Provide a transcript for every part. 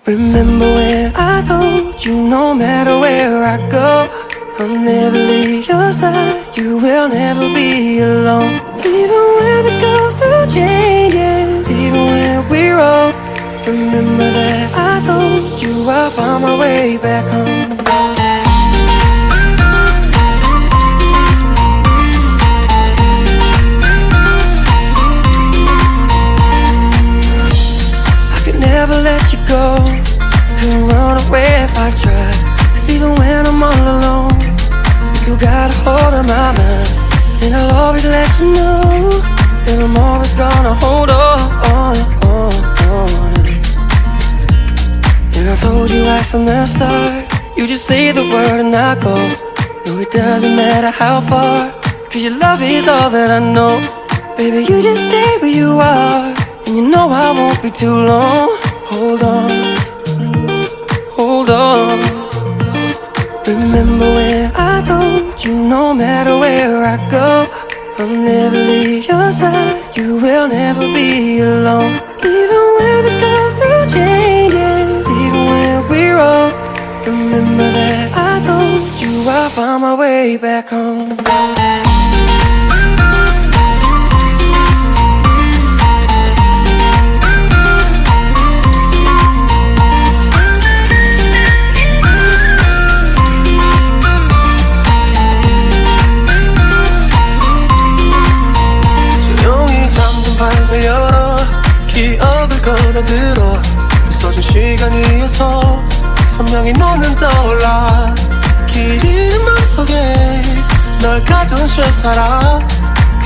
Remember when I told you no matter where I go, I'll never leave your side, you will never be alone. Even when we go through changes, even when we're old, remember that I told you I'll find my way back home. Never let you go, couldn't run away if I tried. Cause even when I'm all alone, you still got a hold of my mind. And I'll always let you know that I'm always gonna hold on. And I told you right from the start, you just say the word and I go. No, it doesn't matter how far, cause your love is all that I know. Baby, you just stay where you are, and you know I won't be too long. Hold on, hold on. Remember when I told you no matter where I go, I'll never leave your side, you will never be alone. Even when we go through changes, even when we're old, remember that I told you I'll find my way back home. 열어 기억을 걸어들어 있어진 시간 위에서 선명히 너는 떠올라 긴 맘속에 널 가둔 채 살아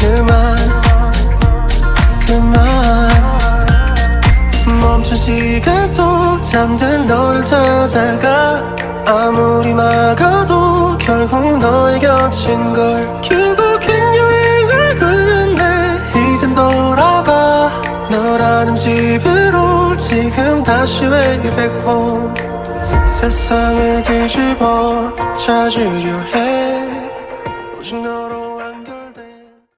그만 멈춘 시간 속 잠든 너를 찾아가 아무리 막아도 결국 너의 곁인 걸 결국엔 여행을 끝냈네 이젠 돌아가 너라는 집으로 지금 다시 way back home 세상을 뒤집어 찾으려 해 오직 너로